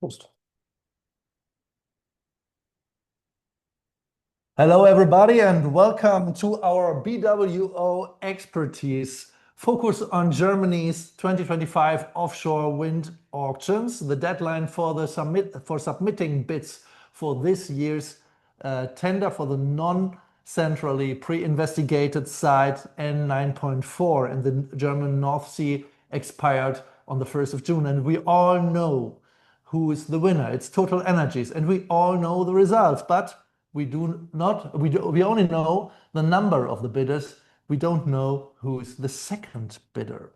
Prost. Hello, everybody, and welcome to our BWO-Expertise focus on Germany's 2025 offshore wind auctions. The deadline for submitting bids for this year's tender for the non-centrally pre-investigated site N9.4 in the German North Sea expired on the 1st of June, and we all know who is the winner. It's Total Energies, and we all know the results, but we only know the number of the bidders. We don't know who is the second bidder.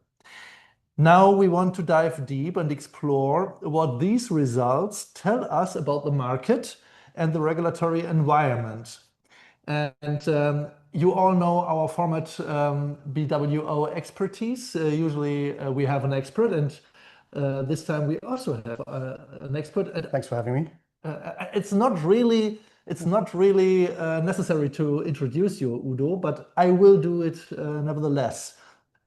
Now we want to dive deep and explore what these results tell us about the market and the regulatory environment. And you all know our format, BWO-Expertise. Usually we have an expert, and this time we also have an expert. Thanks for having me. It's not really necessary to introduce you, Udo, but I will do it nevertheless.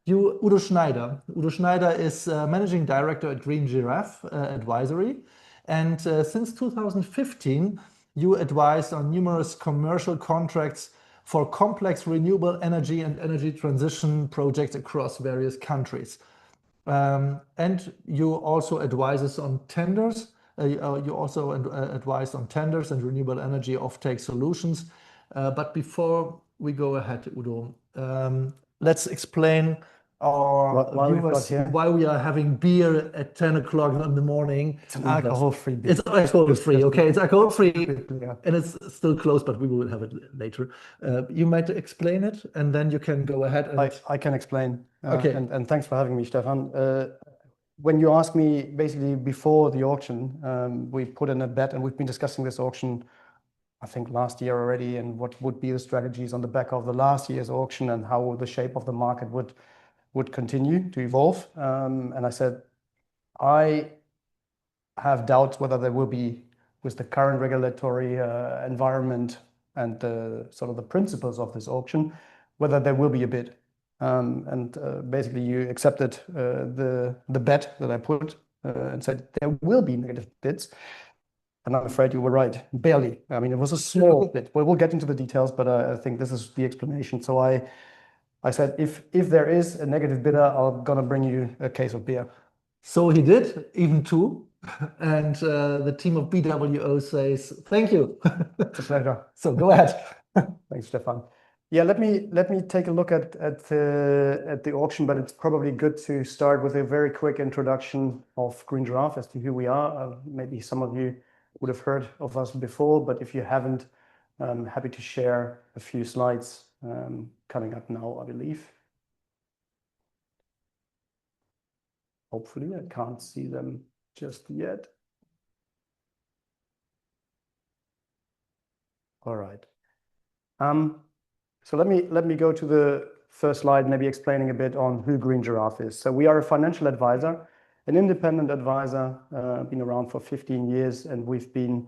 Udo Schneider. Udo Schneider is Managing Director at Green Giraffe Advisory. And since 2015, you advised on numerous commercial contracts for complex renewable energy and energy transition projects across various countries. And you also advise on tenders. You also advise on tenders and renewable energy offtake solutions. But before we go ahead, Udo, let's explain our viewers why we are having beer at 10 o'clock in the morning. It's an alcohol-free beer. It's alcohol-free, okay. It's alcohol-free, Yeah. and it's still closed, but we will have it later. You might explain it, and then you can go ahead. And I can explain. Okay. And thanks for having me, Stefan. When you asked me, basically before the auction, we put in a bet, and we've been discussing this auction, I think last year already, and what would be the strategies on the back of the last year's auction and how the shape of the market would continue to evolve. And I said, I have doubts whether there will be, with the current regulatory environment and sort of the principles of this auction, whether there will be a bid. And basically you accepted the bet that I put and said there will be negative bids. And I'm afraid you were right, barely. I mean, it was a small bid. We'll get into the details, but I think this is the explanation. So I said, if there is a negative bidder, I'm gonna bring you a case of beer. So he did, even two. And the team of BWO says, thank you. It's a pleasure. So go ahead. Thanks, Stefan. Yeah, let me take a look at the auction, but it's probably good to start with a very quick introduction of Green Giraffe as to who we are. Maybe some of you would have heard of us before, but if you haven't, I'm happy to share a few slides coming up now, I believe. Hopefully, I can't see them just yet. All right. So let me go to the first slide, maybe explaining a bit on who Green Giraffe is. So we are a financial advisor, an independent advisor, been around for 15 years, and we've been,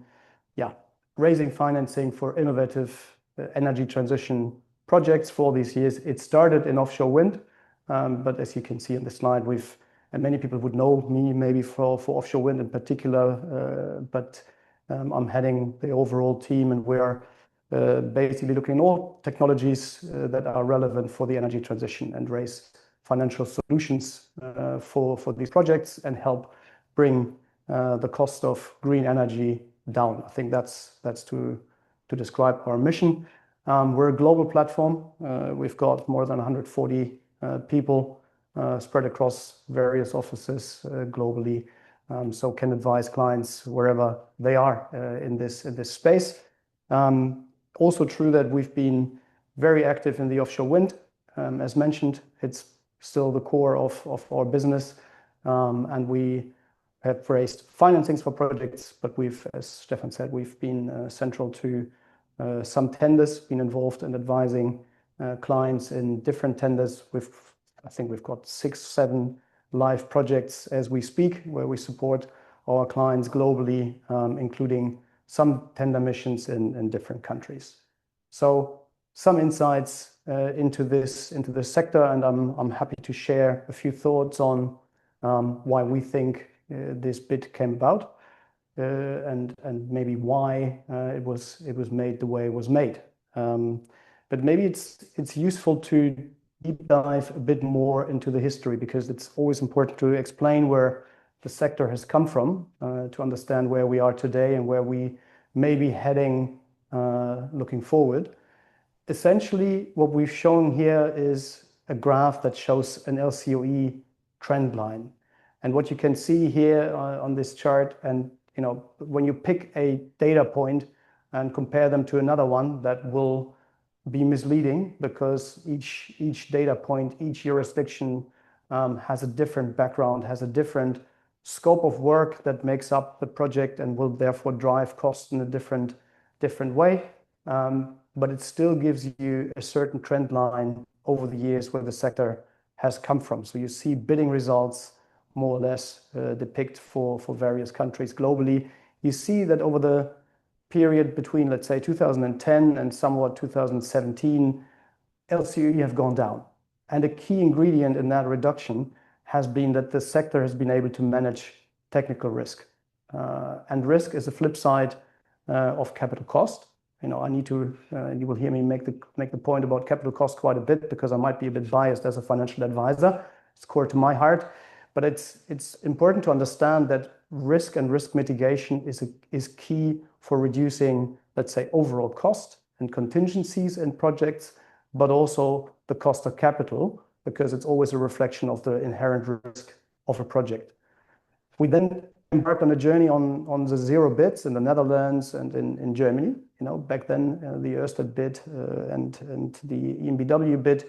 raising financing for innovative energy transition projects for these years. It started in offshore wind, but as you can see in the slide, and many people would know me maybe for offshore wind in particular, but I'm heading the overall team, and we're basically looking at all technologies that are relevant for the energy transition and raise financial solutions for these projects and help bring the cost of green energy down. I think that's to describe our mission. We're a global platform. We've got more than 140 people spread across various offices globally, so can advise clients wherever they are in this space. Also true that we've been very active in the offshore wind. As mentioned, it's still the core of our business, and we have raised financings for projects, but as Stefan said, we've been central to some tenders, been involved in advising clients in different tenders. I think we've got 6, 7 live projects as we speak, where we support our clients globally, including some tender missions in different countries. So some insights into this sector, and I'm happy to share a few thoughts on why we think this bid came about. and maybe why it was made the way it was made. But maybe it's useful to deep dive a bit more into the history, because it's always important to explain where the sector has come from, to understand where we are today and where we may be heading looking forward. Essentially, what we've shown here is a graph that shows an LCOE trend line. And what you can see here on this chart, and when you pick a data point and compare them to another one, that will be misleading, because each data point, each jurisdiction has a different background, has a different scope of work that makes up the project, and will therefore drive costs in a different way. But it still gives you a certain trend line over the years where the sector has come from. So you see bidding results more or less depict for various countries globally. You see that over the period between, let's say, 2010 and somewhat 2017, LCOE have gone down. And a key ingredient in that reduction has been that the sector has been able to manage technical risk. And risk is the flip side of capital cost. I need to, you will hear me make the point about capital cost quite a bit, because I might be a bit biased as a financial advisor. It's core to my heart. But it's important to understand that risk and risk mitigation is key for reducing, let's say, overall cost and contingencies in projects, but also the cost of capital, because it's always a reflection of the inherent risk of a project. We then embarked on a journey on the zero bids in the Netherlands and in Germany. Back then, the Ørsted bid and the EnBW bid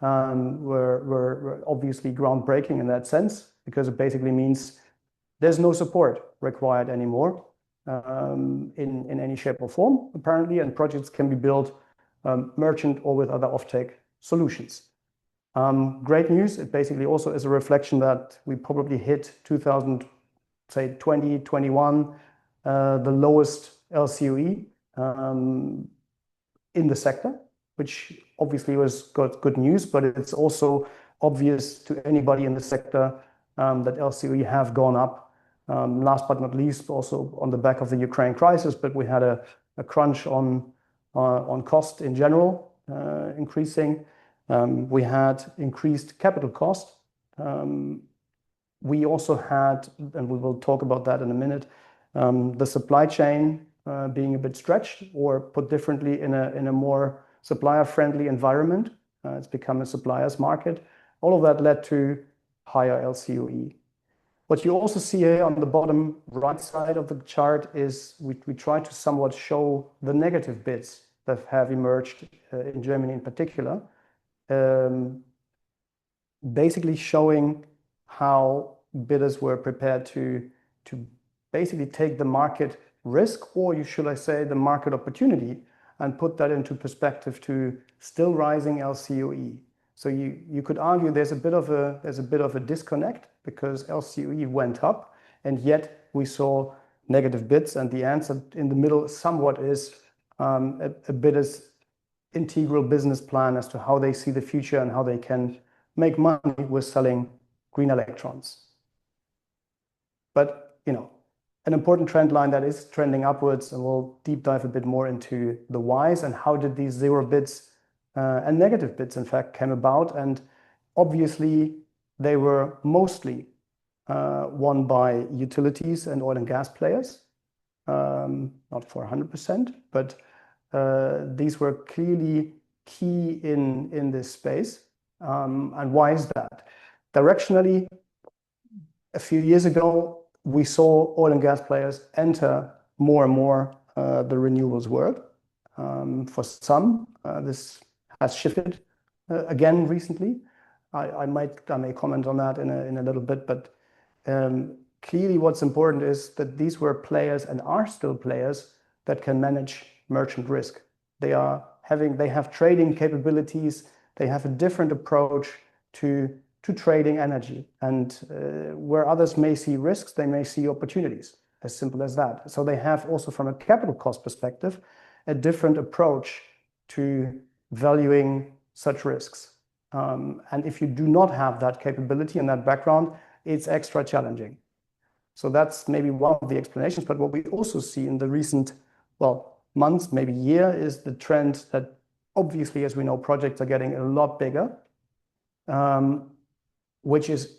were obviously groundbreaking in that sense, because it basically means there's no support required anymore in any shape or form, apparently, and projects can be built merchant or with other offtake solutions. Great news. It basically also is a reflection that we probably hit 2021, the lowest LCOE in the sector, which obviously was good news, but it's also obvious to anybody in the sector that LCOE have gone up. Last but not least, also on the back of the Ukraine crisis, but we had a crunch on cost in general, increasing. We had increased capital cost. We also had, and we will talk about that in a minute, the supply chain being a bit stretched, or put differently, in a more supplier-friendly environment. It's become a supplier's market. All of that led to higher LCOE. What you also see here on the bottom right side of the chart is we try to somewhat show the negative bids that have emerged in Germany in particular, basically showing how bidders were prepared to basically take the market risk, or should I say the market opportunity, and put that into perspective to still rising LCOE. So you could argue there's a bit of a disconnect, because LCOE went up, and yet we saw negative bids. And the answer in the middle somewhat is a bidder's integral business plan as to how they see the future and how they can make money with selling green electrons. But an important trend line that is trending upwards, and we'll deep dive a bit more into the whys and how did these zero bids and negative bids in fact came about. And obviously they were mostly won by utilities and oil and gas players, not for 100%, but these were clearly key in this space. And why is that? Directionally, a few years ago, we saw oil and gas players enter more and more the renewables world. For some, this has shifted again recently. I may comment on that in a little bit, but clearly what's important is that these were players, and are still players, that can manage merchant risk. They have trading capabilities. They have a different approach to trading energy, and where others may see risks, they may see opportunities. As simple as that. So they have also, from a capital cost perspective, a different approach to valuing such risks. And if you do not have that capability and that background, it's extra challenging. So that's maybe one of the explanations. But what we also see in the recent, well, months, maybe year, is the trend that obviously, as we know, projects are getting a lot bigger, which is,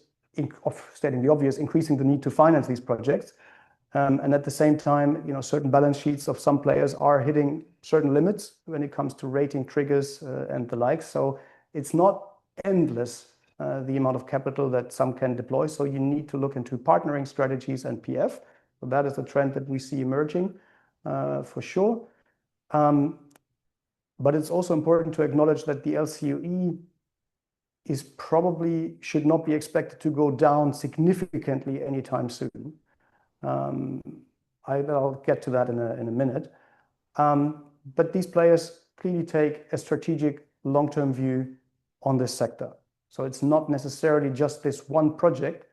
stating the obvious, increasing the need to finance these projects. And at the same time, certain balance sheets of some players are hitting certain limits when it comes to rating triggers and the like. So it's not endless, the amount of capital that some can deploy. So you need to look into partnering strategies and PF. So that is a trend that we see emerging for sure. But it's also important to acknowledge that the LCOE is probably should not be expected to go down significantly anytime soon. I'll get to that in a minute. But these players clearly take a strategic long-term view on this sector. So it's not necessarily just this one project,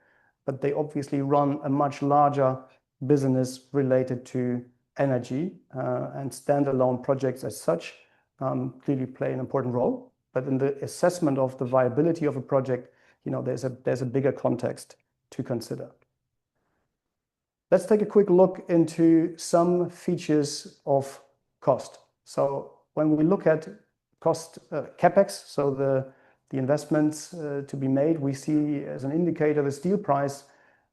but they obviously run a much larger business related to energy, and standalone projects as such clearly play an important role. But in the assessment of the viability of a project, there's a bigger context to consider. Let's take a quick look into some features of cost. So when we look at cost, CapEx, so the investments to be made, we see as an indicator the steel price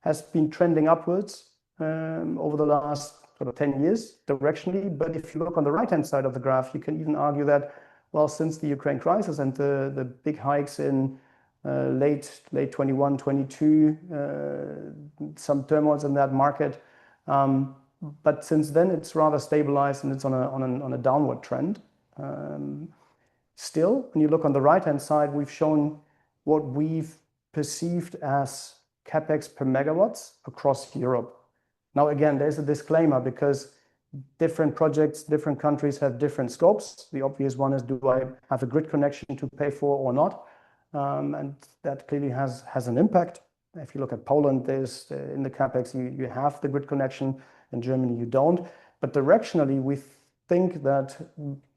has been trending upwards over the last sort of 10 years directionally. But if you look on the right-hand side of the graph, you can even argue that, well, since the Ukraine crisis and the big hikes in late 21, 22, some turmoils in that market. But since then, it's rather stabilized and it's on a downward trend. Still, when you look on the right-hand side, we've shown what we've perceived as CapEx per megawatts across Europe. Now, again, there's a disclaimer because different projects, different countries have different scopes. The obvious one is, do I have a grid connection to pay for or not? And that clearly has an impact. If you look at Poland, there's in the CapEx, you have the grid connection. In Germany, you don't. But directionally, we think that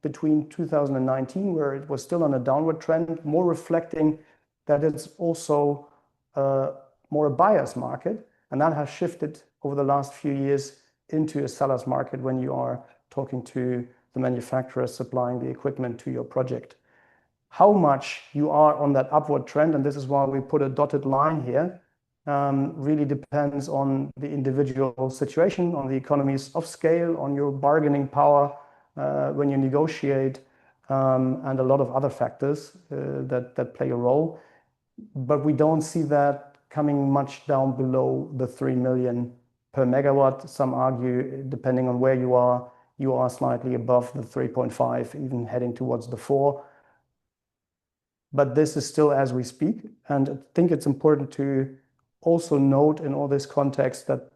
between 2019, where it was still on a downward trend, more reflecting that it's also more a buyer's market. And that has shifted over the last few years into a seller's market when you are talking to the manufacturer supplying the equipment to your project. How much you are on that upward trend, and this is why we put a dotted line here, really depends on the individual situation, on the economies of scale, on your bargaining power when you negotiate, and a lot of other factors that play a role. But we don't see that coming much down below the 3 million per megawatt. Some argue, depending on where you are slightly above the 3.5, even heading towards the 4. But this is still as we speak. And I think it's important to also note in all this context that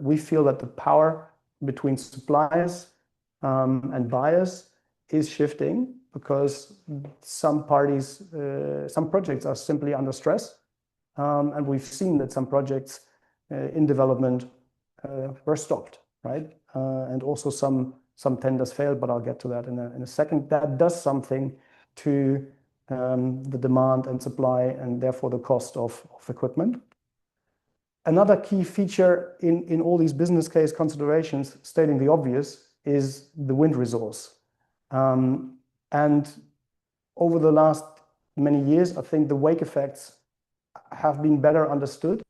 we feel that the power between suppliers and buyers is shifting because some parties, some projects are simply under stress. And we've seen that some projects in development were stopped, right? And also some tenders failed, but I'll get to that in a second. That does something to the demand and supply and therefore the cost of equipment. Another key feature in all these business case considerations, stating the obvious, is the wind resource. And over the last many years, I think the wake effects have been better understood.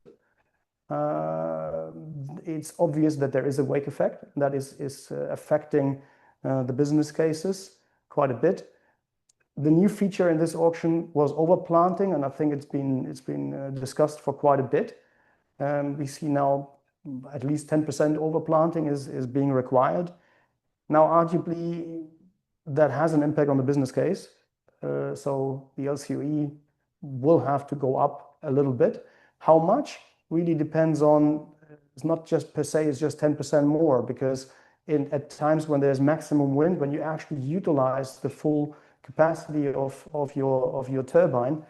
It's obvious that there is a wake effect that is affecting the business cases quite a bit. The new feature in this auction was overplanting, and I think it's been discussed for quite a bit. We see now at least 10% overplanting is being required. Now, arguably, that has an impact on the business case. So the LCOE will have to go up a little bit. How much really depends on, it's not just per se, it's just 10% more, because at times when there's maximum wind, when you actually utilize the full capacity of your turbine,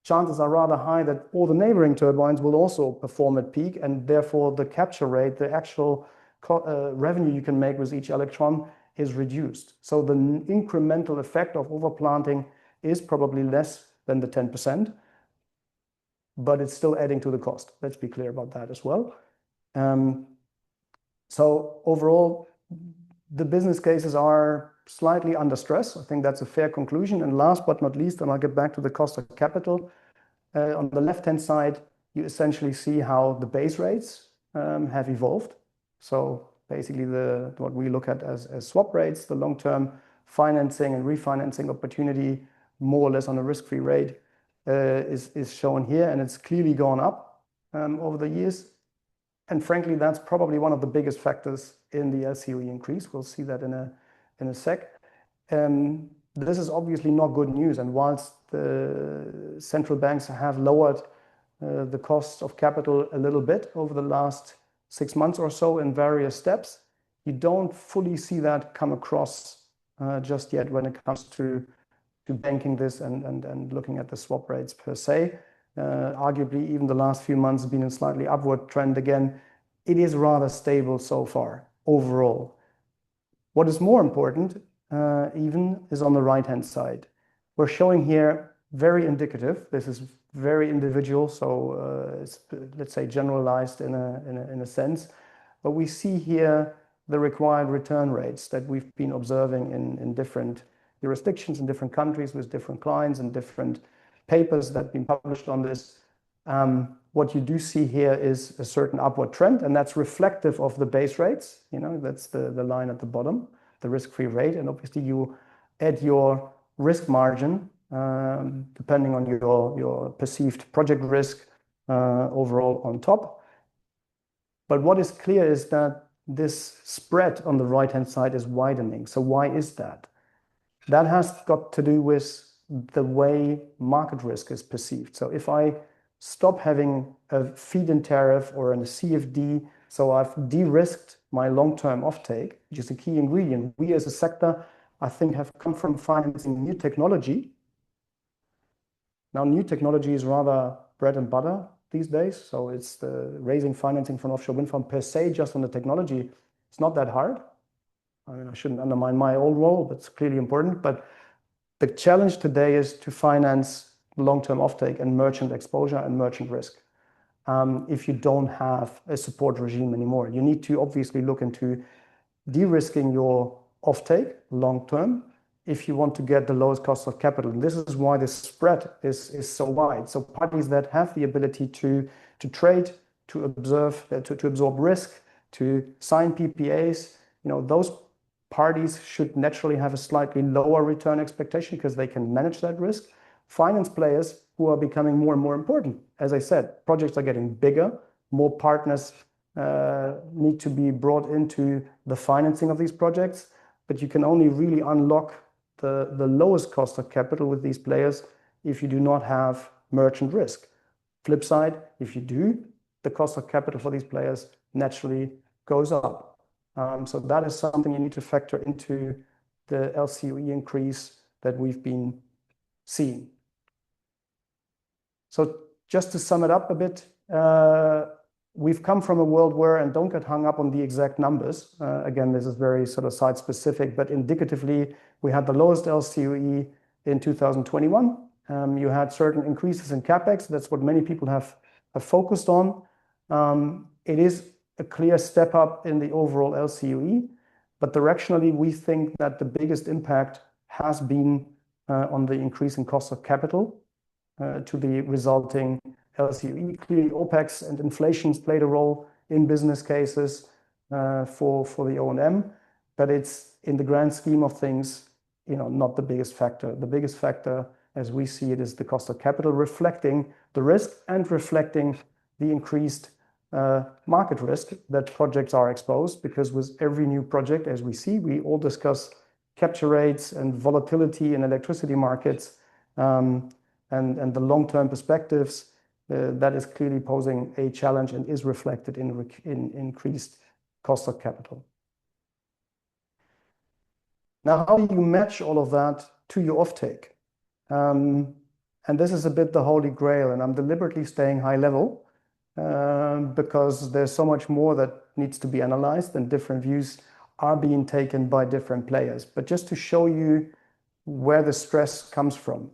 chances are rather high that all the neighboring turbines will also perform at peak, and therefore the capture rate, the actual revenue you can make with each electron is reduced. So the incremental effect of overplanting is probably less than the 10%. but it's still adding to the cost. Let's be clear about that as well. So overall, the business cases are slightly under stress. I think that's a fair conclusion. And last but not least, and I'll get back to the cost of capital, on the left-hand side, you essentially see how the base rates have evolved. So basically what we look at as swap rates, the long-term financing and refinancing opportunity, more or less on a risk-free rate, is shown here, and it's clearly gone up over the years. And frankly, that's probably one of the biggest factors in the LCOE increase. We'll see that in a sec. This is obviously not good news. And whilst the central banks have lowered the cost of capital a little bit over the last 6 months or so in various steps, you don't fully see that come across just yet when it comes to banking this and looking at the swap rates per se. Arguably, even the last few months have been a slightly upward trend again. It is rather stable so far overall. What is more important even is on the right-hand side. We're showing here very indicative. This is very individual, so it's, let's say, generalized in a sense. But we see here the required return rates that we've been observing in different jurisdictions, in different countries with different clients and different papers that have been published on this. What you do see here is a certain upward trend, and that's reflective of the base rates. You know, that's the line at the bottom, the risk-free rate. And obviously you add your risk margin, depending on your perceived project risk overall on top. But what is clear is that this spread on the right-hand side is widening. So why is that? That has got to do with the way market risk is perceived. So if I stop having a feed-in tariff or a CFD, so I've de-risked my long-term offtake, which is a key ingredient. We as a sector, I think, have come from financing new technology. Now, new technology is rather bread and butter these days. So it's the raising financing for an offshore wind farm per se, just on the technology. It's not that hard. I mean, I shouldn't undermine my old role, but it's clearly important. But the challenge today is to finance long-term offtake and merchant exposure and merchant risk. If you don't have a support regime anymore, you need to obviously look into de-risking your offtake long-term if you want to get the lowest cost of capital. And this is why the spread is so wide. So parties that have the ability to trade, to absorb risk, to sign PPAs, you know, those parties should naturally have a slightly lower return expectation because they can manage that risk. Finance players who are becoming more and more important. As I said, projects are getting bigger, more partners need to be brought into the financing of these projects, but you can only really unlock the lowest cost of capital with these players if you do not have merchant risk. Flip side, if you do, the cost of capital for these players naturally goes up. So that is something you need to factor into the LCOE increase that we've been seeing. So just to sum it up a bit, we've come from a world where, and don't get hung up on the exact numbers. Again, this is very sort of site specific, but indicatively, we had the lowest LCOE in 2021. You had certain increases in CapEx. That's what many people have focused on. It is a clear step up in the overall LCOE, but directionally, we think that the biggest impact has been on the increase in cost of capital to the resulting LCOE. Clearly, OPEX and inflation's played a role in business cases for the O&M, but it's in the grand scheme of things, you know, not the biggest factor. The biggest factor, as we see it, is the cost of capital, reflecting the risk and reflecting the increased market risk that projects are exposed, because with every new project, as we see, we all discuss capture rates and volatility in electricity markets and the long-term perspectives. That is clearly posing a challenge and is reflected in increased cost of capital. Now, how do you match all of that to your offtake? And this is a bit the holy grail, and I'm deliberately staying high level because there's so much more that needs to be analyzed and different views are being taken by different players. But just to show you where the stress comes from,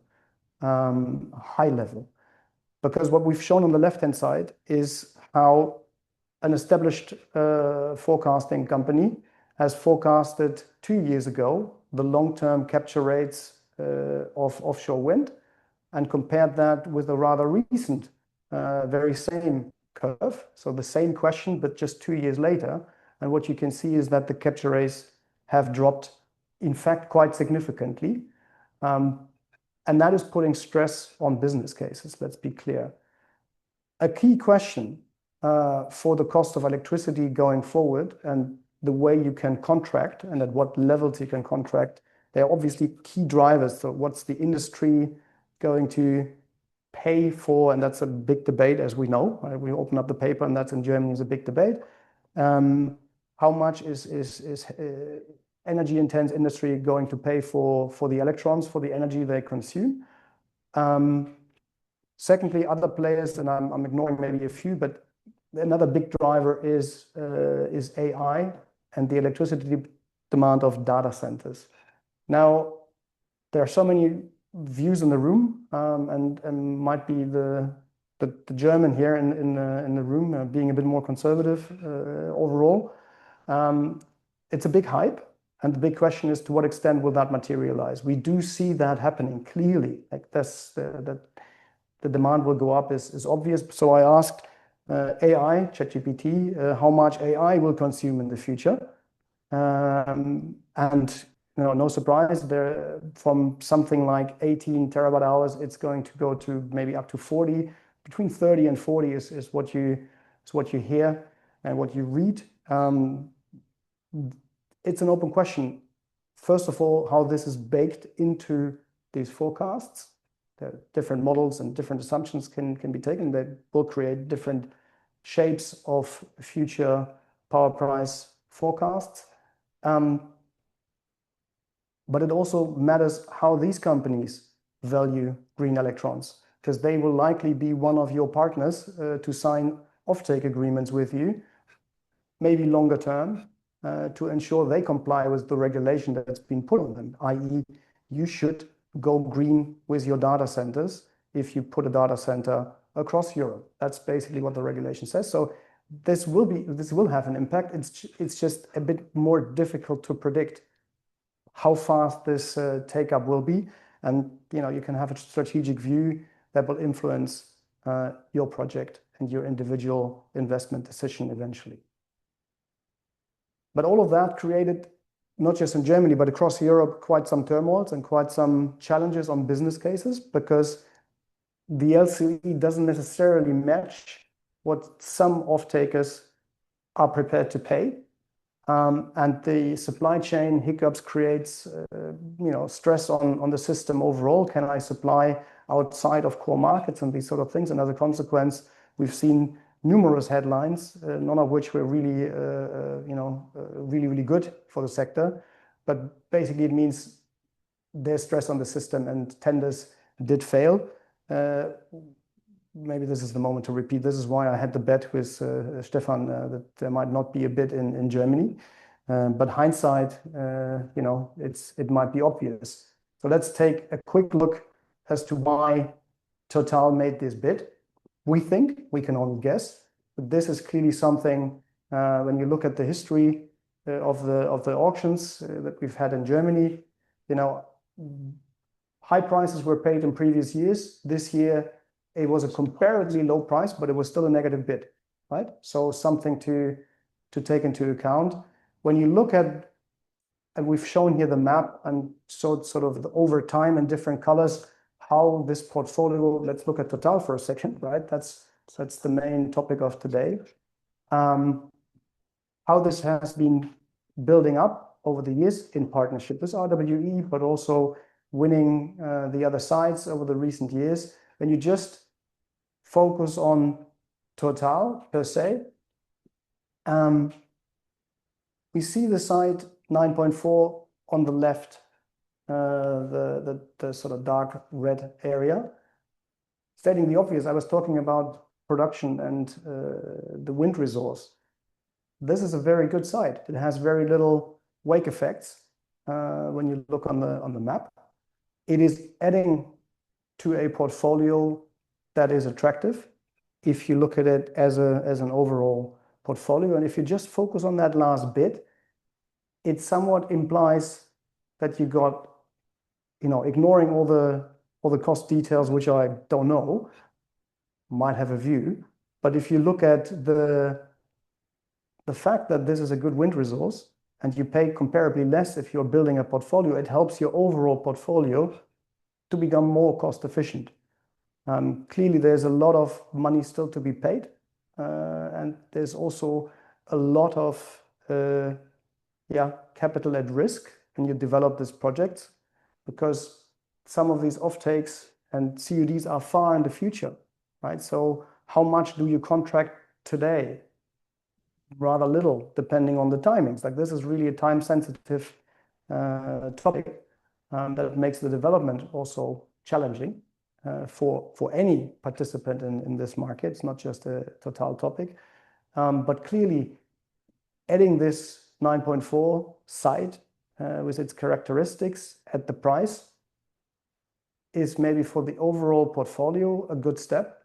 high level. Because what we've shown on the left-hand side is how an established forecasting company has forecasted 2 years ago the long-term capture rates of offshore wind and compared that with a rather recent, very same curve. So the same question, but just 2 years later. And what you can see is that the capture rates have dropped, in fact, quite significantly. And that is putting stress on business cases, let's be clear. A key question for the cost of electricity going forward and the way you can contract and at what levels you can contract, there are obviously key drivers. So what's the industry going to pay for? And that's a big debate, as we know. Right? We open up the paper and that's in Germany is a big debate. How much is energy intense industry going to pay for the electrons, for the energy they consume? Secondly, other players, and I'm ignoring maybe a few, but another big driver is AI and the electricity demand of data centers. Now, there are so many views in the room, and might be the German here in the room being a bit more conservative overall. It's a big hype, and the big question is to what extent will that materialize? We do see that happening clearly. Like the demand will go up is obvious. So I asked AI, ChatGPT, how much AI will consume in the future. And no surprise, there from something like 18 terawatt hours, it's going to go to maybe up to 40. Between 30 and 40 is what you hear and what you read. It's an open question. First of all, how this is baked into these forecasts. There are different models and different assumptions can be taken that will create different shapes of future power price forecasts. But it also matters how these companies value green electrons, because they will likely be one of your partners to sign offtake agreements with you, maybe longer term, to ensure they comply with the regulation that's been put on them, i.e. you should go green with your data centers if you put a data center across Europe. That's basically what the regulation says. So this will have an impact. It's just a bit more difficult to predict how fast this take up will be. And you can have a strategic view that will influence your project and your individual investment decision eventually. But all of that created, not just in Germany, but across Europe, quite some turmoils and quite some challenges on business cases, because the LCE doesn't necessarily match what some off-takers are prepared to pay. And the supply chain hiccups creates stress on the system overall. Can I supply outside of core markets and these sort of things? And as a consequence, we've seen numerous headlines, none of which were really, really good for the sector. But basically, it means there's stress on the system and tenders did fail. Maybe this is the moment to repeat. This is why I had the bet with Stefan that there might not be a bid in Germany. But hindsight, it might be obvious. So let's take a quick look as to why Total made this bid. We think, we can only guess, but this is clearly something, when you look at the history of the auctions that we've had in Germany, high prices were paid in previous years. This year, it was a comparatively low price, but it was still a negative bid, right? So something to take into account. When you look at, and we've shown here the map and showed sort of over time in different colors, how this portfolio, let's look at Total for a second, right? That's the main topic of today. How this has been building up over the years in partnership with RWE, but also winning the other sides over the recent years. When you just focus on Total per se, we see the site 9.4 on the left, the sort of dark red area. Stating the obvious, I was talking about production and the wind resource. This is a very good site. It has very little wake effects when you look on the map. It is adding to a portfolio that is attractive if you look at it as an overall portfolio. And if you just focus on that last bit, it somewhat implies that you got, ignoring all the cost details, which I don't know, might have a view. But if you look at the fact that this is a good wind resource and you pay comparably less if you're building a portfolio, it helps your overall portfolio to become more cost efficient. Clearly, there's a lot of money still to be paid, and there's also a lot of capital at risk when you develop this project, because some of these offtakes and CODs are far in the future, right? So how much do you contract today? Rather little, depending on the timings. Like, this is really a time-sensitive topic that makes the development also challenging for any participant in this market. It's not just a Total topic. But clearly, adding this 9.4 site with its characteristics at the price is maybe for the overall portfolio a good step,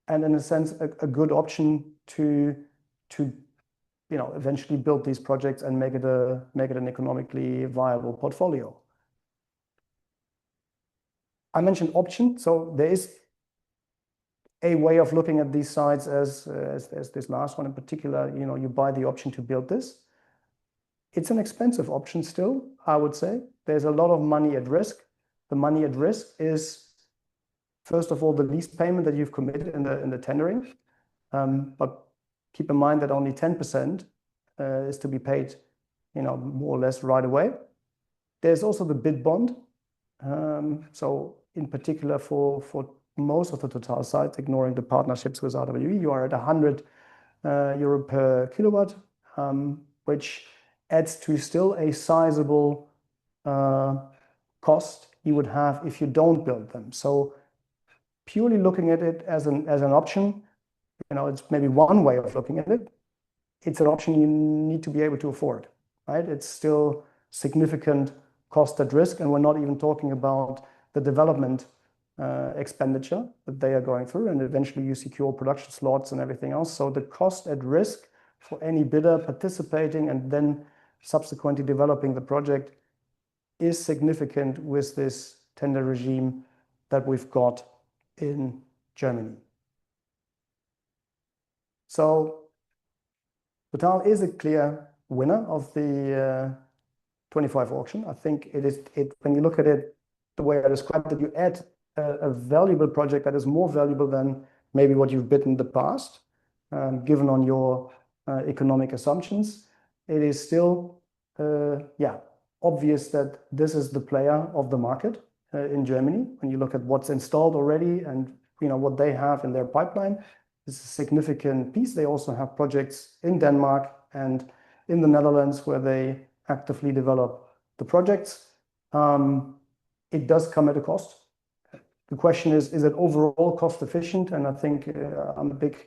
and in a sense a good option to eventually build these projects and make it an economically viable portfolio. I mentioned option, so there is a way of looking at these sites as this last one in particular. You buy the option to build this. It's an expensive option still, I would say. There's a lot of money at risk. The money at risk is, first of all, the lease payment that you've committed in the tendering. But keep in mind that only 10% is to be paid, more or less right away. There's also the bid bond. So in particular for most of the Total sites, ignoring the partnerships with RWE, you are at 100 euro per kilowatt, which adds to still a sizable cost you would have if you don't build them. So purely looking at it as an option, it's maybe one way of looking at it. It's an option you need to be able to afford, right? It's still significant cost at risk, and we're not even talking about the development expenditure that they are going through, and eventually you secure production slots and everything else. So the cost at risk for any bidder participating and then subsequently developing the project is significant with this tender regime that we've got in Germany. So Total is a clear winner of the 25 auction. I think it is, when you look at it the way I described it, you add a valuable project that is more valuable than maybe what you've bid in the past, given on your economic assumptions. It is still obvious that this is the player of the market in Germany. When you look at what's installed already and what they have in their pipeline, it's a significant piece. They also have projects in Denmark and in the Netherlands where they actively develop the projects. It does come at a cost. The question is it overall cost efficient? And I think I'm a big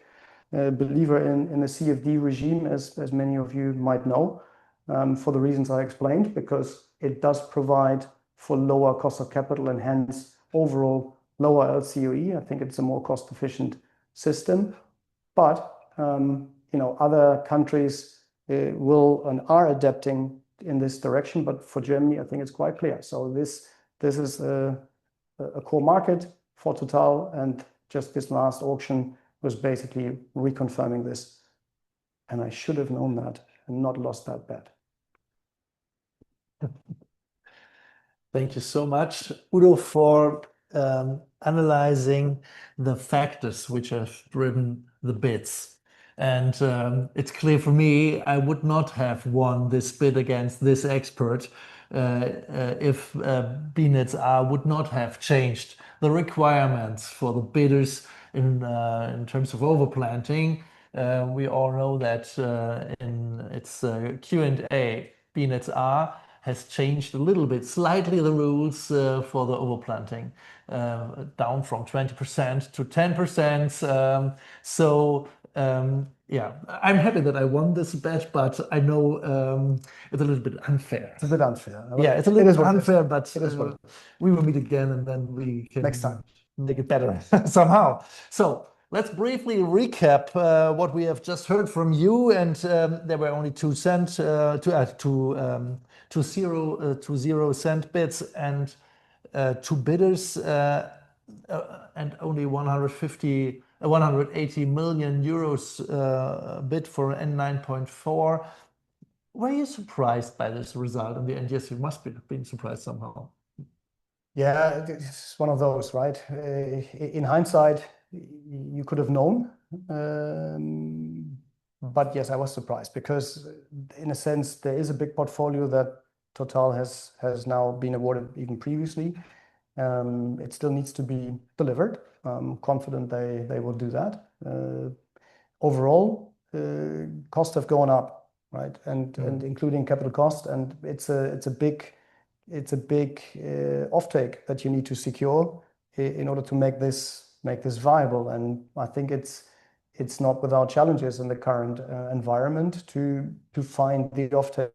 believer in the CFD regime, as many of you might know, for the reasons I explained, because it does provide for lower cost of capital and hence overall lower LCOE. I think it's a more cost efficient system. But other countries will and are adapting in this direction. But for Germany, I think it's quite clear. So this is a core market for Total, and just this last auction was basically reconfirming this. And I should have known that and not lost that bet. Thank you so much, Udo, for analyzing the factors which have driven the bids. And it's clear for me, I would not have won this bid against this expert if BNetzA would not have changed the requirements for the bidders in terms of overplanting. We all know that in its Q&A, BNetzA has changed a little bit, slightly, the rules for the overplanting, down from 20% to 10%. Yeah, I'm happy that I won this bet, but I know it's a little bit unfair. It's a bit unfair. Yeah, it's a little bit unfair, but it is what we will meet again and then we can next time make it better somehow. So let's briefly recap what we have just heard from you. And there were only 2 cent to 0 cent bids and 2 bidders and only 180 million euros bid for N9.4. Were you surprised by this result in the end? Yes, you must have been surprised somehow. Yeah, it's one of those, right? In hindsight, you could have known. But yes, I was surprised because in a sense, there is a big portfolio that Total has now been awarded even previously. It still needs to be delivered. I'm confident they will do that. Overall, costs have gone up, right? And including capital cost, and it's a big offtake that you need to secure in order to make this viable. And I think it's not without challenges in the current environment to find the offtakers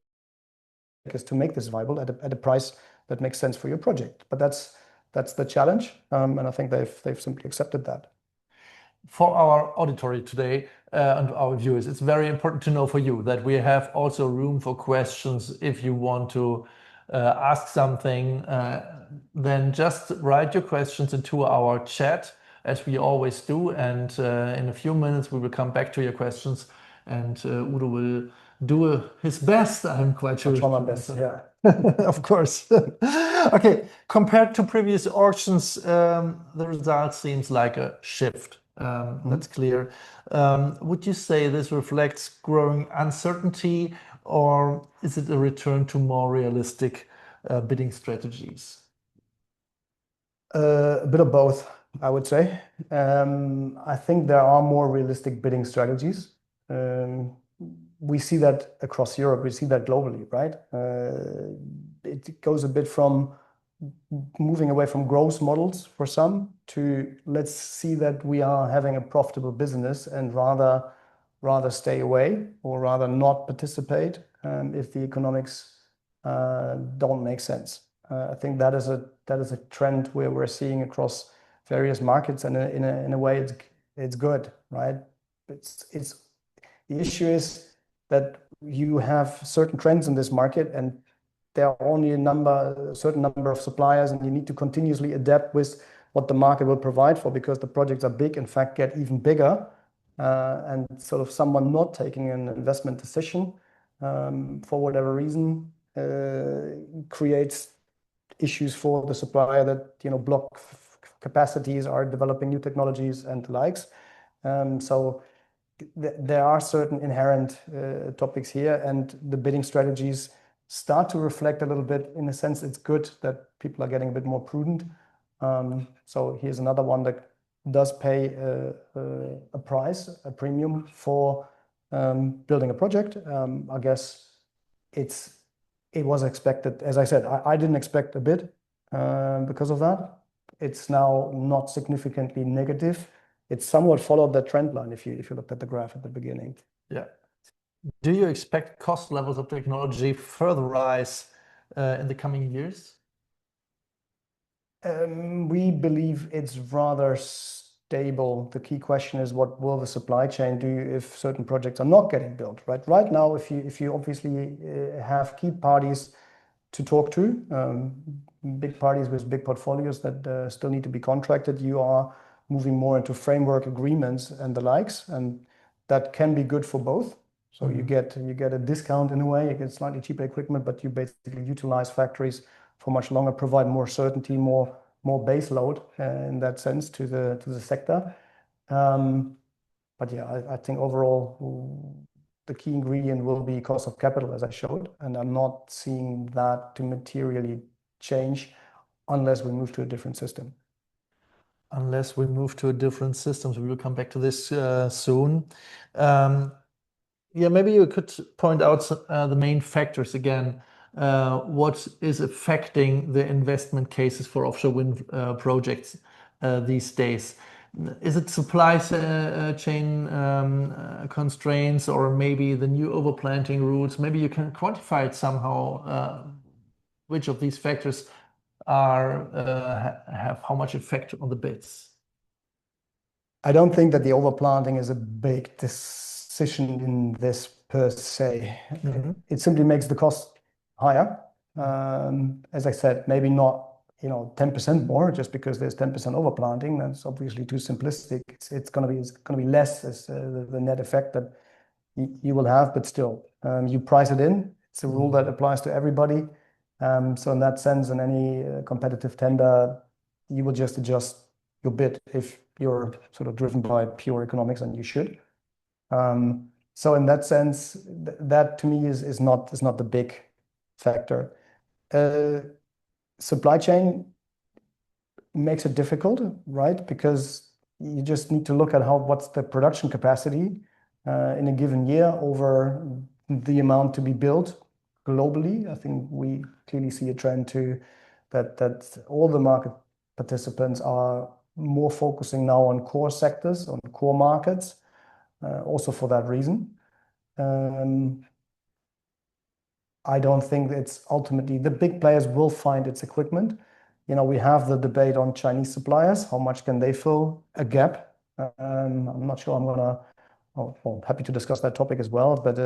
to make this viable at a price that makes sense for your project. But that's the challenge, and I think they've simply accepted that. For our auditory today and our viewers, it's very important to know for you that we have also room for questions. If you want to ask something, then just write your questions into our chat, as we always do. And in a few minutes, we will come back to your questions, and Udo will do his best. I'm quite sure. I'll try my best, yeah. Of course. Okay, compared to previous auctions, the result seems like a shift. That's clear. Would you say this reflects growing uncertainty, or is it a return to more realistic bidding strategies? A bit of both, I would say. I think there are more realistic bidding strategies. We see that across Europe, we see that globally, right? It goes a bit from moving away from growth models for some to let's see that we are having a profitable business and rather stay away or rather not participate if the economics don't make sense. I think that is a trend where we're seeing across various markets, and in a way it's good, right? The issue is that you have certain trends in this market, and there are only a certain number of suppliers, and you need to continuously adapt with what the market will provide for, because the projects are big, in fact, get even bigger. And sort of someone not taking an investment decision for whatever reason creates issues for the supplier that block capacities, are developing new technologies and the likes. So there are certain inherent topics here, and the bidding strategies start to reflect a little bit. In a sense, it's good that people are getting a bit more prudent. So here's another one that does pay a price, a premium for building a project. I guess it was expected. As I said, I didn't expect a bid because of that. It's now not significantly negative. It somewhat followed the trend line if you looked at the graph at the beginning. Yeah. Do you expect cost levels of technology further rise in the coming years? We believe it's rather stable. The key question is, what will the supply chain do if certain projects are not getting built, right? Right now, if you obviously have key parties to talk to, big parties with big portfolios that still need to be contracted, you are moving more into framework agreements and the likes, and that can be good for both. So you get a discount in a way, you get slightly cheaper equipment, but you basically utilize factories for much longer, provide more certainty, more base load in that sense to the sector. But yeah, I think overall the key ingredient will be cost of capital, as I showed, and I'm not seeing that to materially change unless we move to a different system. Unless we move to a different system, so we will come back to this soon. Yeah, maybe you could point out the main factors again. What is affecting the investment cases for offshore wind projects these days? Is it supply chain constraints, or maybe the new overplanting rules? Maybe you can quantify it somehow. Which of these factors have how much effect on the bids? I don't think that the overplanting is a big decision in this per se. It simply makes the cost higher. As I said, maybe not 10% more just because there's 10% overplanting. That's obviously too simplistic. It's going to be less as the net effect that you will have, but still, you price it in. It's a rule that applies to everybody. So in that sense, in any competitive tender, you will just adjust your bid if you're sort of driven by pure economics, and you should. So in that sense, that to me is not the big factor. Supply chain makes it difficult, right? Because you just need to look at what's the production capacity in a given year over the amount to be built globally. I think we clearly see a trend to that all the market participants are more focusing now on core sectors, on core markets, also for that reason. I don't think it's ultimately the big players will find its equipment. We have the debate on Chinese suppliers. How much can they fill a gap? I'm not sure I'm gonna. Well, happy to discuss that topic as well, but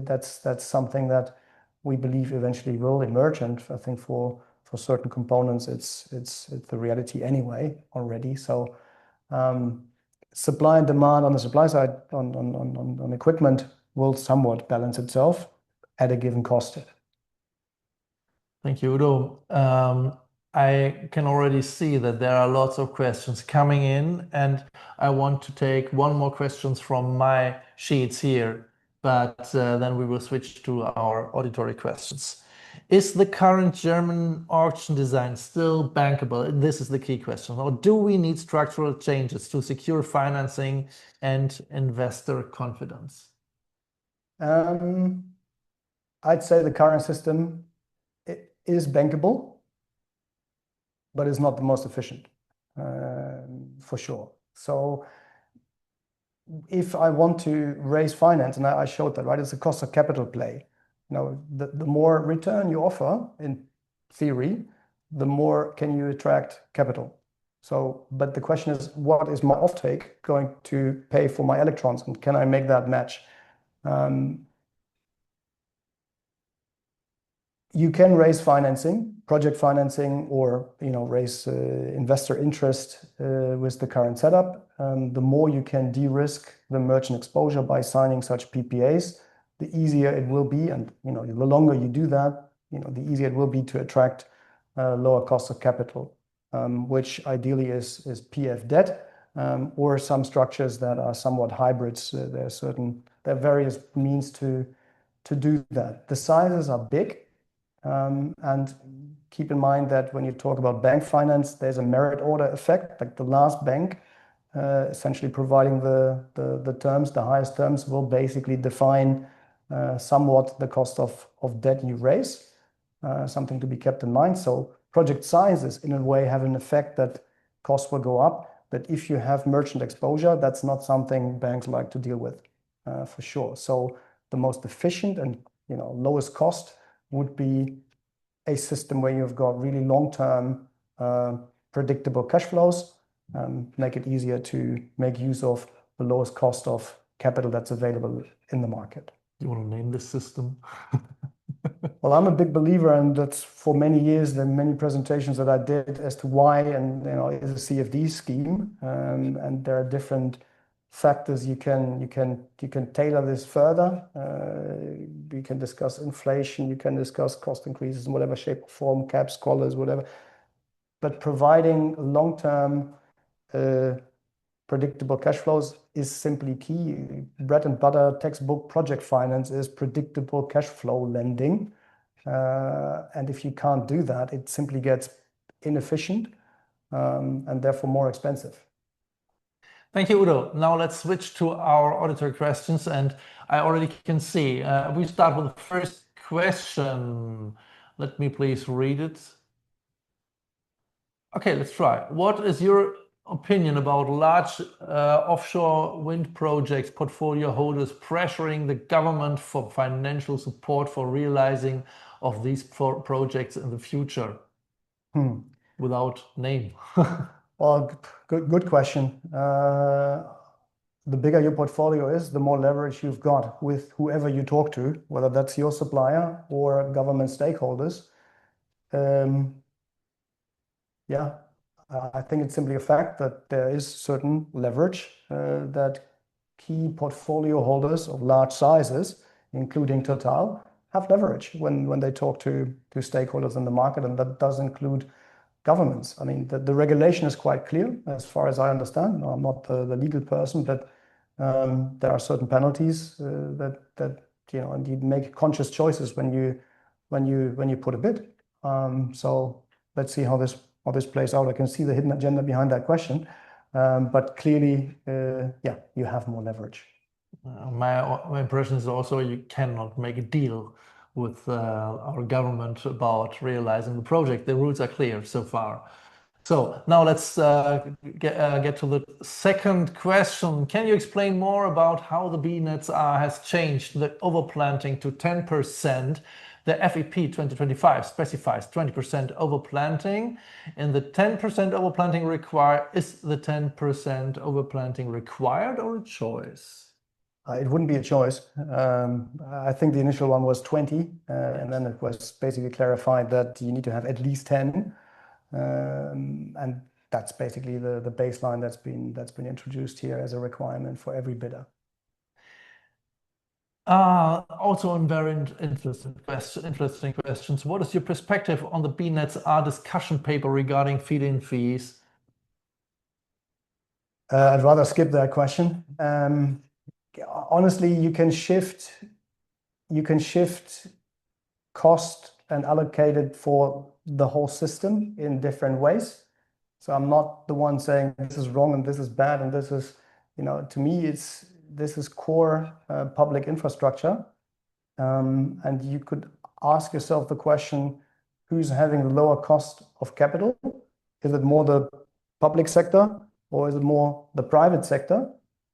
that's something that we believe eventually will emerge, and I think for certain components, it's the reality anyway already. So supply and demand on the supply side on equipment will somewhat balance itself at a given cost. Thank you, Udo. I can already see that there are lots of questions coming in, and I want to take one more questions from my sheets here, but then we will switch to our auditory questions. Is the current German auction design still bankable? And this is the key question. Or do we need structural changes to secure financing and investor confidence? I'd say the current system is bankable, but it's not the most efficient, for sure. So if I want to raise finance, and I showed that, right? It's a cost of capital play. The more return you offer, in theory, the more can you attract capital. So, but the question is, what is my offtake going to pay for my electrons, and can I make that match? You can raise financing, project financing, or raise investor interest with the current setup. The more you can de-risk the merchant exposure by signing such PPAs, the easier it will be, and the longer you do that, the easier it will be to attract lower cost of capital, which ideally is PF debt, or some structures that are somewhat hybrids. There are various means to do that. The sizes are big. And keep in mind that when you talk about bank finance, there's a merit order effect. Like the last bank essentially providing the terms, the highest terms, will basically define somewhat the cost of debt you raise, something to be kept in mind. So project sizes in a way have an effect that costs will go up, but if you have merchant exposure, that's not something banks like to deal with, for sure. So the most efficient and lowest cost would be a system where you've got really long-term predictable cash flows, make it easier to make use of the lowest cost of capital that's available in the market. You want to name this system? Well, I'm a big believer, and that's for many years, the many presentations that I did as to why, and is a CFD scheme, and there are different factors you can tailor this further. We can discuss inflation, you can discuss cost increases in whatever shape or form, caps, collars, whatever. But providing long-term predictable cash flows is simply key. Bread and butter textbook project finance is predictable cash flow lending. And if you can't do that, it simply gets inefficient and therefore more expensive. Thank you, Udo. Now let's switch to our auditor questions, and I already can see we start with the first question. Let me please read it. Okay, let's try. What is your opinion about large offshore wind projects portfolio holders pressuring the government for financial support for realizing of these projects in the future? without name? Well, good question. The bigger your portfolio is, the more leverage you've got with whoever you talk to, whether that's your supplier or government stakeholders. Yeah, I think it's simply a fact that there is certain leverage that key portfolio holders of large sizes, including Total, have leverage when they talk to stakeholders in the market, and that does include governments. I mean, the regulation is quite clear as far as I understand. I'm not the legal person, but there are certain penalties that and you make conscious choices when you put a bid. So let's see how this plays out. I can see the hidden agenda behind that question, but clearly, yeah, you have more leverage. My impression is also you cannot make a deal with our government about realizing the project. The rules are clear so far. So now let's get to the second question. Can you explain more about how the BNetzA has changed the overplanting to 10%? The FEP 2025 specifies 20% overplanting, and the 10% overplanting required. Is the 10% overplanting required or a choice? It wouldn't be a choice. I think the initial one was 20, and then it was basically clarified that you need to have at least 10. And that's basically the baseline that's been introduced here as a requirement for every bidder. Also on very interesting questions. What is your perspective on the BNetzA discussion paper regarding feed-in fees? I'd rather skip that question. Honestly, you can shift cost and allocate it for the whole system in different ways. So I'm not the one saying this is wrong and this is bad and this is, to me, this is core public infrastructure. And you could ask yourself the question, who's having the lower cost of capital? Is it more the public sector or is it more the private sector?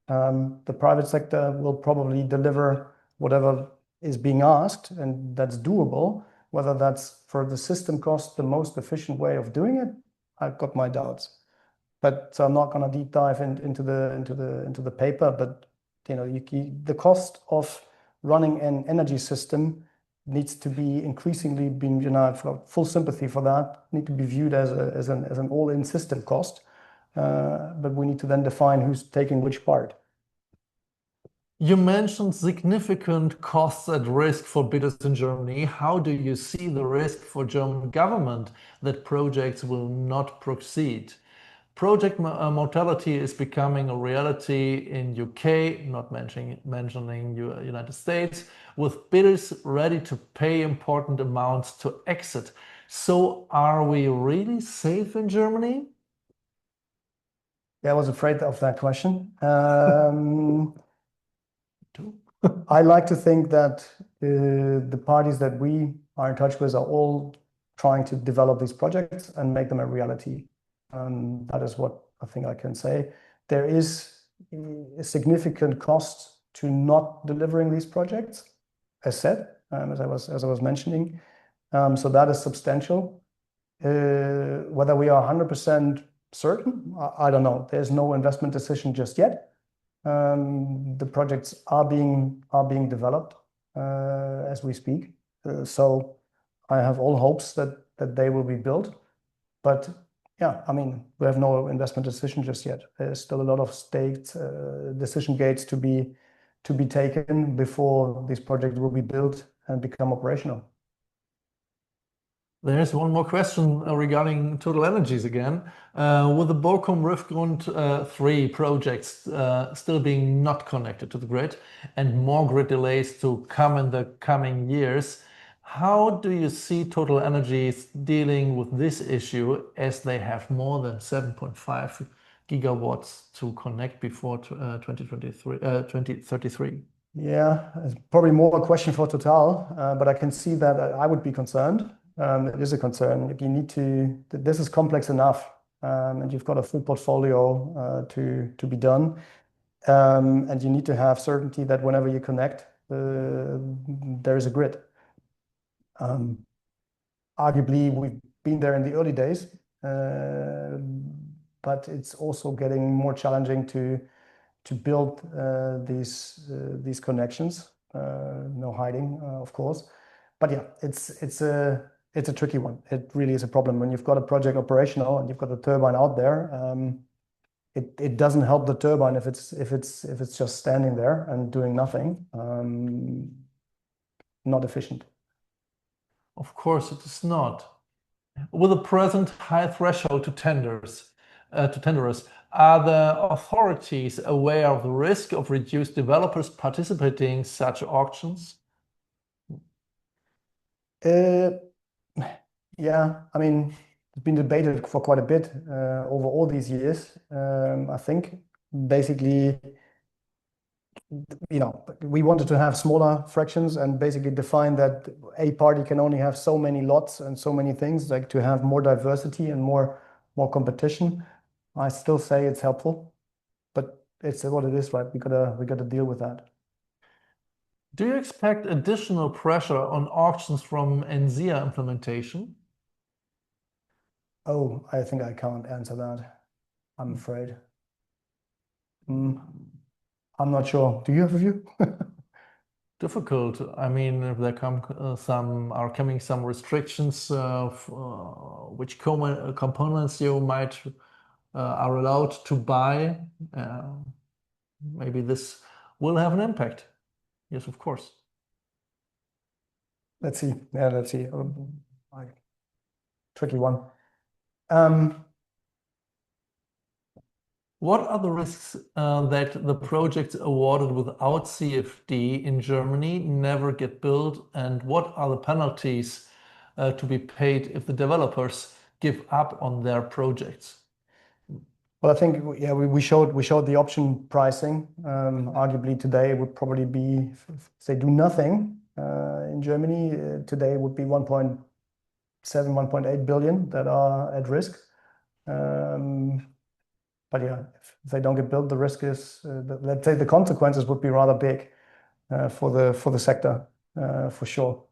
The private sector will probably deliver whatever is being asked, and that's doable. Whether that's for the system cost, the most efficient way of doing it, I've got my doubts. But so I'm not going to deep dive into the paper. But the cost of running an energy system needs to be increasingly being, for full sympathy for that, need to be viewed as an all-in system cost. But we need to then define who's taking which part. You mentioned significant costs at risk for bidders in Germany. How do you see the risk for German government that projects will not proceed? Project mortality is becoming a reality in UK, not mentioning United States, with bidders ready to pay important amounts to exit. So are we really safe in Germany? Yeah, I was afraid of that question. I like to think that the parties that we are in touch with are all trying to develop these projects and make them a reality. That is what I think I can say. There is a significant cost to not delivering these projects, as said, as I was mentioning. So that is substantial. Whether we are 100% certain, I don't know. There's no investment decision just yet. The projects are being developed as we speak. So I have all hopes that they will be built. But yeah, I mean, we have no investment decision just yet. There's still a lot of state decision gates to be taken before these projects will be built and become operational. There's one more question regarding Total Energies again. With the Borkum Riffgrund 3 projects still being not connected to the grid and more grid delays to come in the coming years, how do you see Total Energies dealing with this issue as they have more than 7.5 gigawatts to connect before 2033? Yeah, it's probably more a question for Total, but I can see that I would be concerned. It is a concern. This is complex enough, and you've got a full portfolio to be done. And you need to have certainty that whenever you connect, there is a grid. Arguably, been there in the early days, but it's also getting more challenging to build these connections. No hiding, of course. But yeah, it's a tricky one. It really is a problem when you've got a project operational and you've got the turbine out there. It doesn't help the turbine if it's just standing there and doing nothing. Not efficient. Of course, it is not. With the present high threshold to tenderers, are the authorities aware of the risk of reduced developers participating in such auctions? Yeah, I mean, it's been debated for quite a bit over all these years. I think basically, we wanted to have smaller fractions and basically define that a party can only have so many lots and so many things, like to have more diversity and more competition. I still say it's helpful, but it's what it is, right? We gotta deal with that. Do you expect additional pressure on auctions from NZIA implementation? Oh, I think I can't answer that, I'm afraid. I'm not sure. Do you have a view? Difficult. I mean, if there are coming some restrictions, which components you might are allowed to buy, maybe this will have an impact. Yes, of course. Let's see. Yeah, let's see. Tricky one. What are the risks that the projects awarded without CFD in Germany never get built, and what are the penalties to be paid if the developers give up on their projects? Well, I think, yeah, we showed the option pricing. Arguably today would probably be, if they do nothing in Germany, today would be 1.7, 1.8 billion that are at risk. But yeah, if they don't get built, the risk is, let's say the consequences would be rather big for the sector, for sure.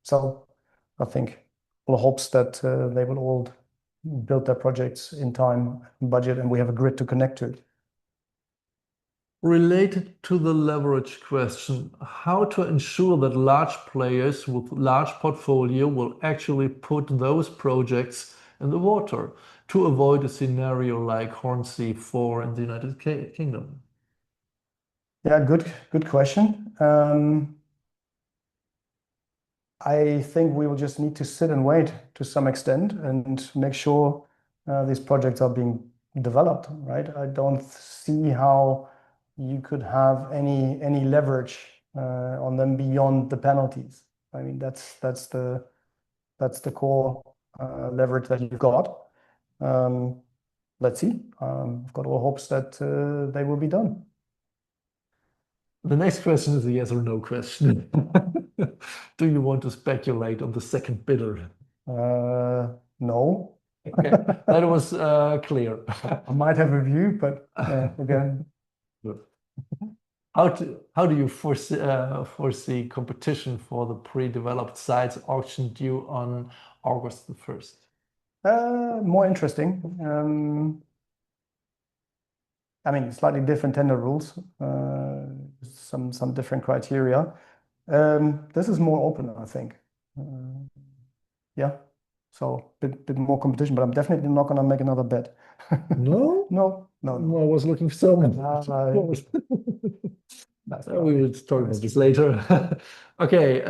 So I think all hopes that they will all build their projects in time, budget, and we have a grid to connect to. Related to the leverage question, how to ensure that large players with large portfolio will actually put those projects in the water to avoid a scenario like Hornsea 4 in the United Kingdom? Yeah, good question. I think we will just need to sit and wait to some extent and make sure these projects are being developed, right? I don't see how you could have any leverage on them beyond the penalties. I mean, that's the core leverage that you've got. Let's see. I've got all hopes that they will be done. The next question is a yes or no question. Do you want to speculate on the second bidder? No. Okay, that was clear. I might have a view, but again. How do you foresee competition for the pre-developed sites auction due on August the 1st? More interesting. I mean, slightly different tender rules, some different criteria. This is more open, I think. Yeah, so bit more competition, but I'm definitely not going to make another bet. No? No. I was looking so much. We will talk about this later. Okay.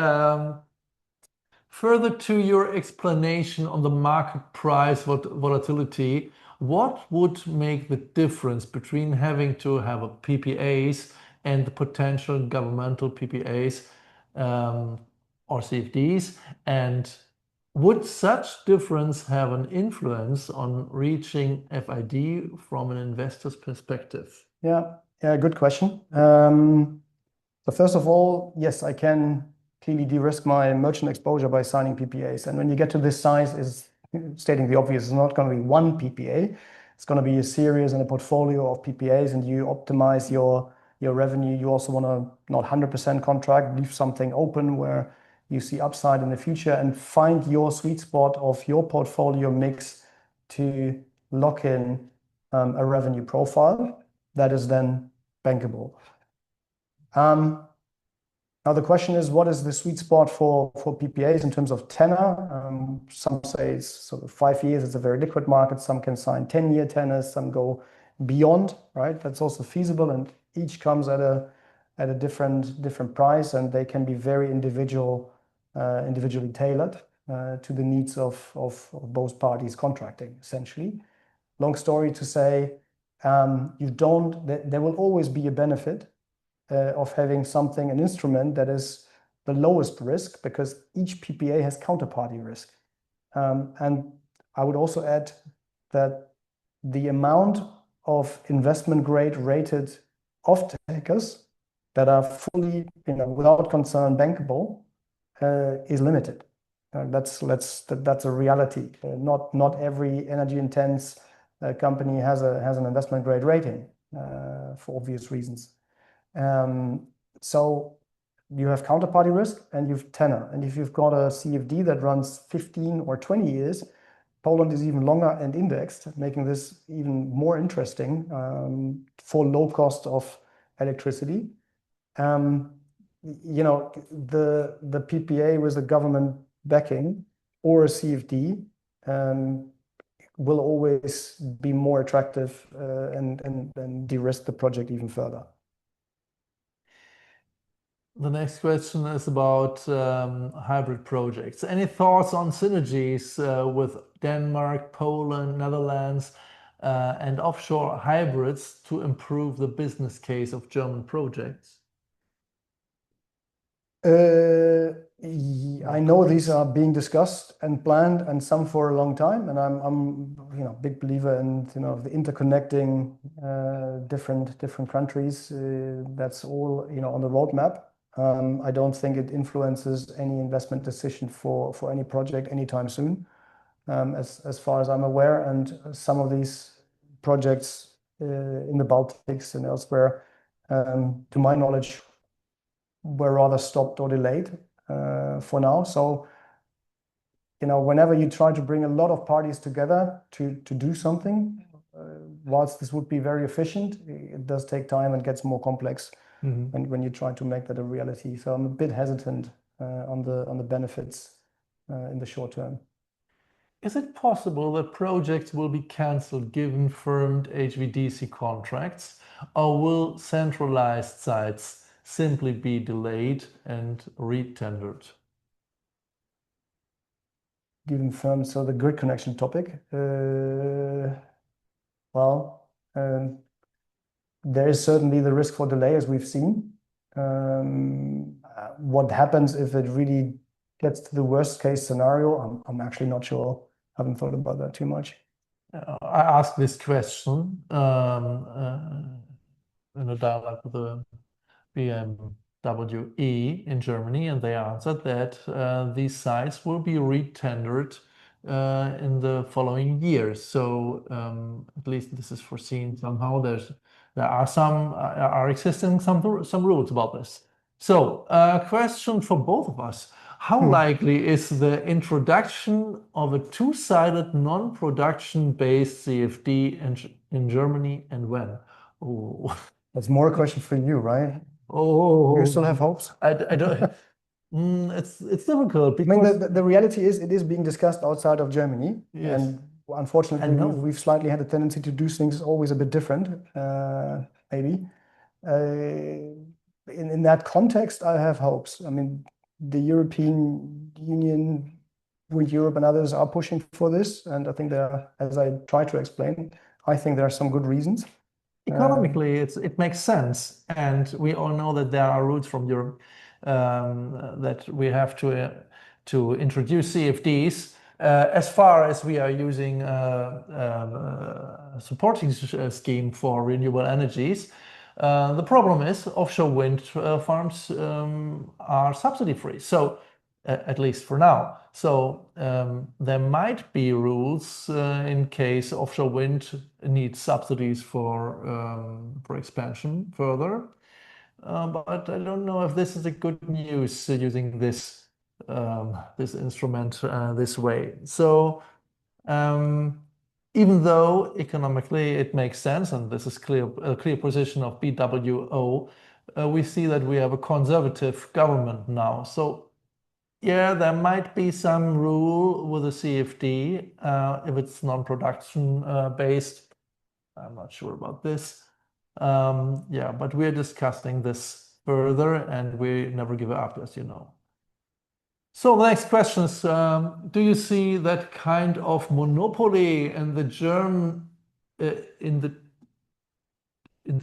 Further to your explanation on the market price volatility, what would make the difference between having to have a PPAs and the potential governmental PPAs or CFDs? And would such difference have an influence on reaching FID from an investor's perspective? Yeah, good question. So first of all, yes, I can clearly de-risk my merchant exposure by signing PPAs. And when you get to this size, is stating the obvious, it's not going to be one PPA. It's going to be a series and a portfolio of PPAs, and you optimize your revenue. You also want to not 100% contract, leave something open where you see upside in the future, and find your sweet spot of your portfolio mix to lock in a revenue profile that is then bankable. Now the question is, what is the sweet spot for PPAs in terms of tenor? Some say it's sort of 5 years. It's a very liquid market. Some can sign 10-year tenors. Some go beyond, right? That's also feasible, and each comes at a different price, and they can be very individually tailored to the needs of both parties contracting, essentially. Long story to say, there will always be a benefit of having something, an instrument that is the lowest risk, because each PPA has counterparty risk. And I would also add that the amount of investment grade rated off-takers that are fully, without concern bankable, is limited. That's a reality. Not every energy intense company has an investment grade rating for obvious reasons. So you have counterparty risk and you have tenor. And if you've got a CFD that runs 15 or 20 years, Poland is even longer and indexed, making this even more interesting for low cost of electricity. The PPA with the government backing or a CFD will always be more attractive and de-risk the project even further. The next question is about hybrid projects. Any thoughts on synergies with Denmark, Poland, Netherlands, and offshore hybrids to improve the business case of German projects? I know these are being discussed and planned, and some for a long time. And I'm a big believer in the interconnecting different countries. That's all on the roadmap. I don't think it influences any investment decision for any project anytime soon, as far as I'm aware. And some of these projects in the Baltics and elsewhere, to my knowledge, were rather stopped or delayed for now. So, whenever you try to bring a lot of parties together to do something, whilst this would be very efficient, it does take time and gets more complex when you try to make that a reality. So I'm a bit hesitant on the benefits in the short term. Is it possible that projects will be cancelled given firmed HVDC contracts, or will centralized sites simply be delayed and re-tendered? Given firm, so the grid connection topic, there is certainly the risk for delay, as we've seen. What happens if it really gets to the worst case scenario? I'm actually not sure. I haven't thought about that too much. I asked this question in a dialogue with the BWO in Germany, and they answered that these sites will be re-tendered in the following years. So at least this is foreseen somehow. There are existing some rules about this. So a question for both of us. How likely is the introduction of a two-sided non-production based CFD in Germany, and when? Oh. That's more a question for you, right? Oh, You still have hopes? I don't. It's difficult because I mean, the reality is it is being discussed outside of Germany. Yes. And unfortunately, we've slightly had a tendency to do things always a bit different, maybe. In that context, I have hopes. I mean, the European Union, with Europe and others, are pushing for this. And I think as I try to explain, I think there are some good reasons. Economically, it makes sense, and we all know that there are routes from Europe that we have to introduce CFDs. As far as we are using a supporting scheme for renewable energies, the problem is offshore wind farms are subsidy free. So at least for now. So there might be rules in case offshore wind needs subsidies for expansion further. But I don't know if this is a good news using this this instrument this way. So even though economically it makes sense, and this is a clear position of BWO, we see that we have a conservative government now. So yeah, there might be some rule with the CFD if it's non-production based. I'm not sure about this. Yeah, but we're discussing this further, and we never give up, as you know. So the next question is, do you see that kind of monopoly in the German in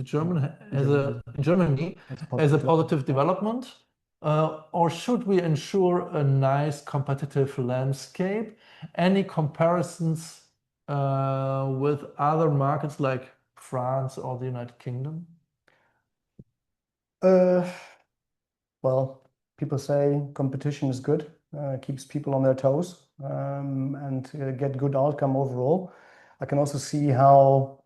Germany as a positive development, or should we ensure a nice competitive landscape? Any comparisons with other markets like France or the United Kingdom? Well, people say competition is good, keeps people on their toes, and get good outcome overall. I can also see how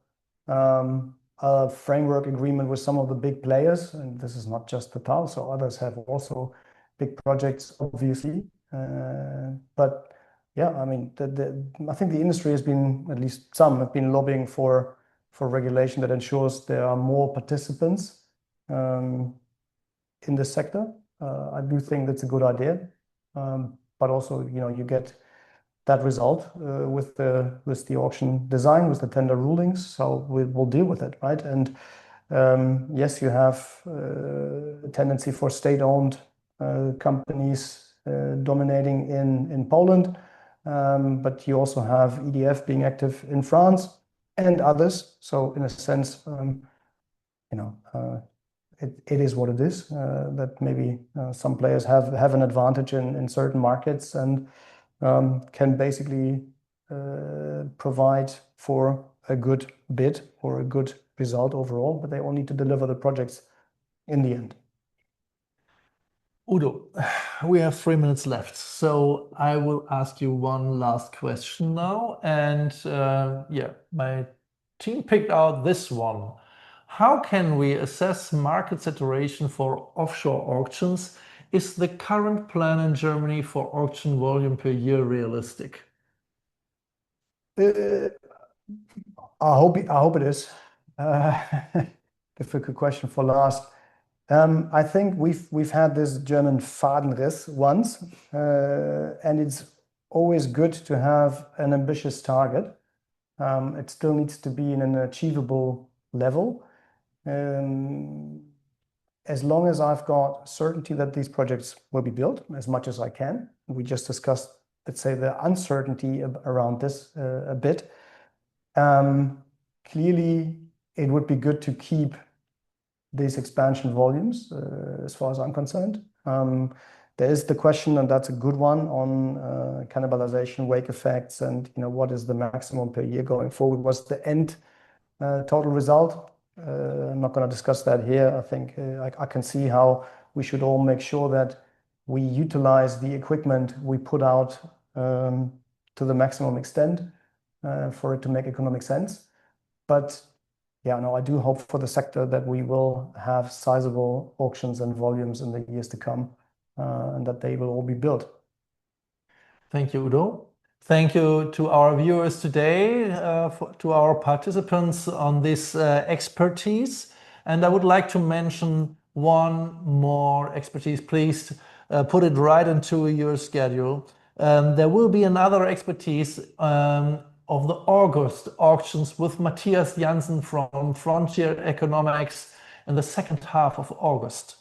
a framework agreement with some of the big players, and this is not just Total, so others have also big projects, obviously. But yeah, I mean, I think the industry has been, at least some have been lobbying for regulation that ensures there are more participants in this sector. I do think that's a good idea. But also, you get that result with the auction design, with the tender rulings. So we'll deal with it, right? And yes, you have a tendency for state-owned companies dominating in Poland, but you also have EDF being active in France and others. So in a sense, it is what it is, that maybe some players have an advantage in certain markets and can basically provide for a good bid or a good result overall, but they all need to deliver the projects in the end. Udo, we have 3 minutes left, so I will ask you one last question now. And yeah, my team picked out this one. How can we assess market saturation for offshore auctions? Is the current plan in Germany for auction volume per year realistic? I hope it is. Difficult question for last. I think we've had this German Fadenriss once, and it's always good to have an ambitious target. It still needs to be in an achievable level. As long as I've got certainty that these projects will be built as much as I can, we just discussed, let's say, the uncertainty around this a bit. Clearly, it would be good to keep these expansion volumes, as far as I'm concerned. There is the question, and that's a good one, on cannibalization, wake effects, and what is the maximum per year going forward? What's the end total result? I'm not going to discuss that here. I think I can see how we should all make sure that we utilize the equipment we put out to the maximum extent for it to make economic sense. But yeah, no, I do hope for the sector that we will have sizable auctions and volumes in the years to come, and that they will all be built. Thank you, Udo. Thank you to our viewers today, to our participants on this expertise. And I would like to mention one more expertise. Please put it right into your schedule. There will be another expertise of the August auctions with Matthias Jansen from Frontier Economics in the second half of August.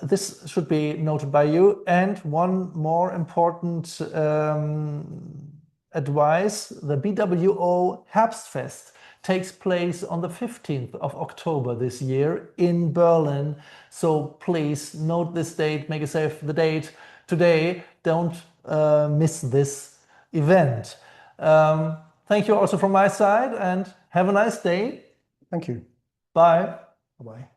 This should be noted by you. And one more important advice, the BWO Herbstfest takes place on the 15th of October this year in Berlin. So please note this date, make a save the date today. Don't miss this event. Thank you also from my side, and have a nice day. Thank you. Bye. Bye-bye.